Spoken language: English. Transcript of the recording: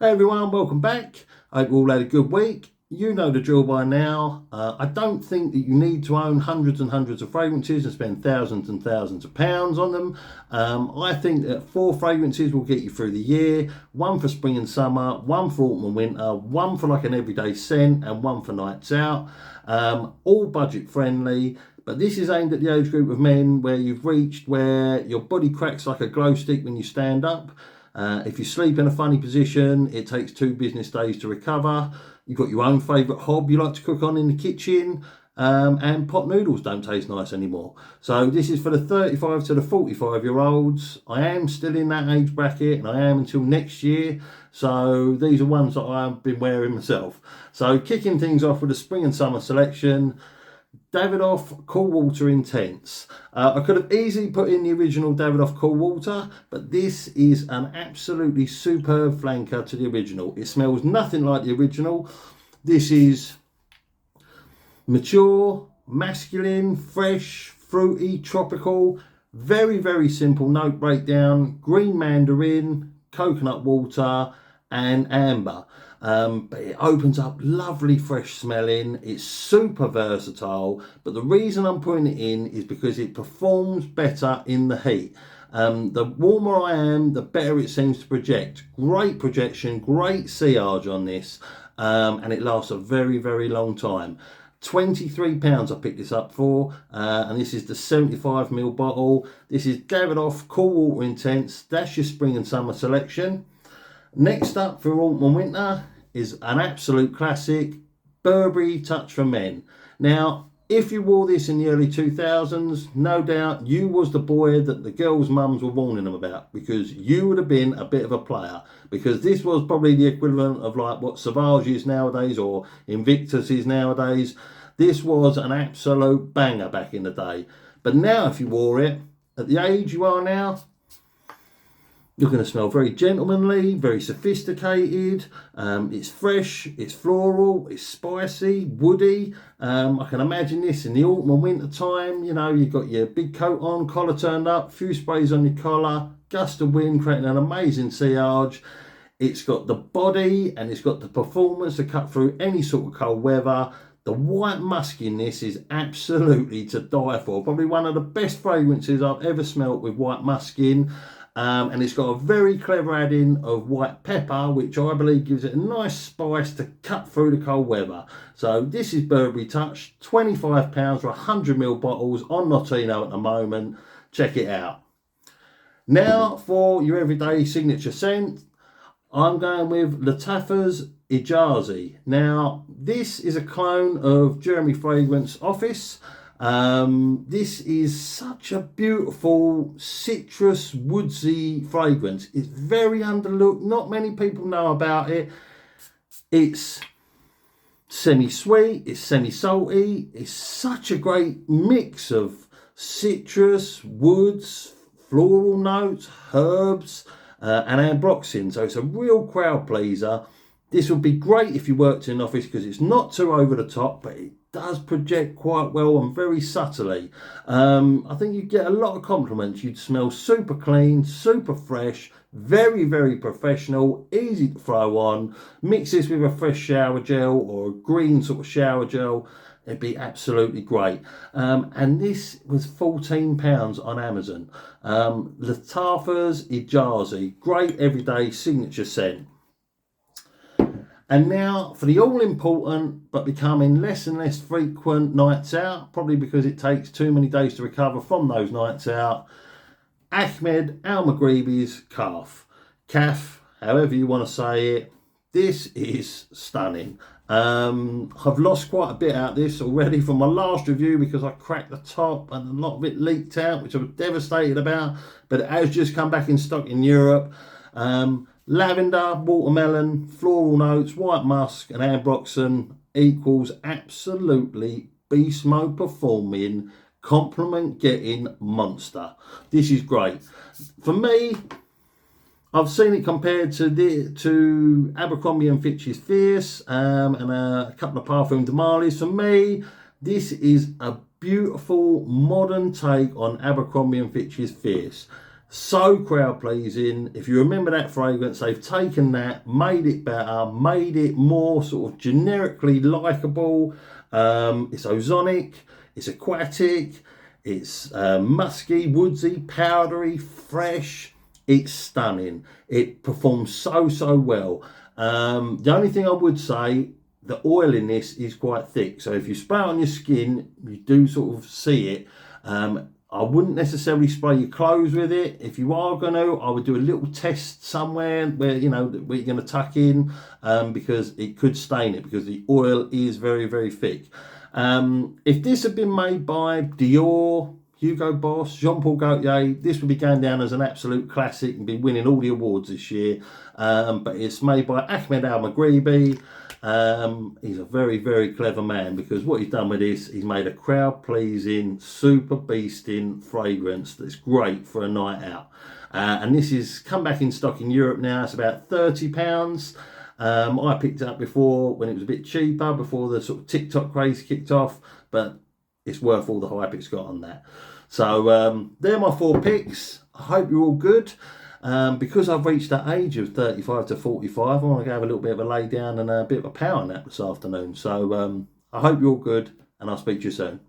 Hey everyone, welcome back. I hope you all had a good week. You know the drill by now. I don't think that you need to own hundreds and hundreds of fragrances and spend thousands and thousands of pounds on them. I think that 4 fragrances will get you through the year. 1 for spring and summer, 1 for autumn and winter, 1 for like an everyday scent, and 1 for nights out. All budget friendly. But this is aimed at the age group of men where you've reached where your body cracks like a glow stick when you stand up. If you sleep in a funny position, it takes 2 business days to recover. You've got your own favourite hob you like to cook on in the kitchen, and pot noodles don't taste nice anymore. So this is for the 35 to the 45-year-olds. I am still in that age bracket, and I am until next year. So these are ones that I've been wearing myself. So kicking things off with a spring and summer selection. Davidoff Cool Water Intense. I could have easily put in the original Davidoff Cool Water, but this is an absolutely superb flanker to the original. It smells nothing like the original. This is mature, masculine, fresh, fruity, tropical. Very, very simple note breakdown. Green mandarin, coconut water, and amber. But it opens up lovely fresh smelling. It's super versatile, but the reason I'm putting it in is because it performs better in the heat. The warmer I am, the better it seems to project. Great projection, great sillage on this, and it lasts a very, very long time. £23 I picked this up for, and this is the 75ml bottle. This is Davidoff Cool Water Intense. That's your spring and summer selection. Next up for autumn and winter is an absolute classic, Burberry Touch for Men. Now, if you wore this in the early 2000s, no doubt you was the boy that the girls' mums were warning them about, because you would have been a bit of a player, because this was probably the equivalent of like what Sauvage is nowadays or Invictus is nowadays. This was an absolute banger back in the day. But now if you wore it, at the age you are now, you're going to smell very gentlemanly, very sophisticated. It's fresh, it's floral, it's spicy, woody. I can imagine this in the autumn and winter time. You know, you've got your big coat on, collar turned up, few sprays on your collar, gust of wind creating an amazing sillage. It's got the body and it's got the performance to cut through any sort of cold weather. The white musk in this is absolutely to die for. Probably one of the best fragrances I've ever smelt with white musk in. And it's got a very clever adding of white pepper, which I believe gives it a nice spice to cut through the cold weather. So this is Burberry Touch, £25 for 100ml bottles on Notino at the moment. Check it out. Now for your everyday signature scent, I'm going with Lattafa's Ijazi. Now this is a clone of Jeremy Fragrance Office. This is such a beautiful citrus woodsy fragrance. It's very underlooked. Not many people know about it. It's semi-sweet, it's semi-salty. It's such a great mix of citrus, woods, floral notes, herbs, and ambroxan. So it's a real crowd pleaser. This would be great if you worked in an office because it's not too over the top, but it does project quite well and very subtly. I think you'd get a lot of compliments. You'd smell super clean, super fresh, very, very professional, easy to throw on. Mix this with a fresh shower gel or a green sort of shower gel. It'd be absolutely great. And this was £14 on Amazon. Lattafa's Ijazi, great everyday signature scent. And now for the all-important but becoming less and less frequent nights out, probably because it takes too many days to recover from those nights out, Ahmed Al-Maghribi's Calf, however you want to say it. This is stunning. I've lost quite a bit out of this already from my last review because I cracked the top and a lot of it leaked out, which I was devastated about, but it has just come back in stock in Europe. Lavender, watermelon, floral notes, white musk and ambroxan equals absolutely beast mode performing, compliment getting monster. This is great. For me, I've seen it compared to Abercrombie & Fitch's Fierce and a couple of Parfum de Marly's. For me, this is a beautiful modern take on Abercrombie & Fitch's Fierce. So crowd pleasing. If you remember that fragrance, they've taken that, made it better, made it more sort of generically likable. It's ozonic, it's aquatic, it's musky, woodsy, powdery, fresh. It's stunning. It performs so well. The only thing I would say, the oil in this is quite thick. So if you spray it on your skin, you do sort of see it. I wouldn't necessarily spray your clothes with it. If you are going to, I would do a little test somewhere where, you know, where you're going to tuck in, because it could stain it, because the oil is very thick. If this had been made by Dior, Hugo Boss, Jean-Paul Gaultier, this would be going down as an absolute classic and be winning all the awards this year. But it's made by Ahmed Al-Maghribi. He's a very clever man, because what he's done with this, he's made a crowd-pleasing, super beasting fragrance that's great for a night out. And this is come back in stock in Europe now. It's about £30. I picked it up before when it was a bit cheaper, before the sort of TikTok craze kicked off, but it's worth all the hype it's got on that. So they're my 4 picks. I hope you're all good. Because I've reached that age of 35 to 45, I want to go have a little bit of a lay down and a bit of a power nap this afternoon. So I hope you're all good, and I'll speak to you soon.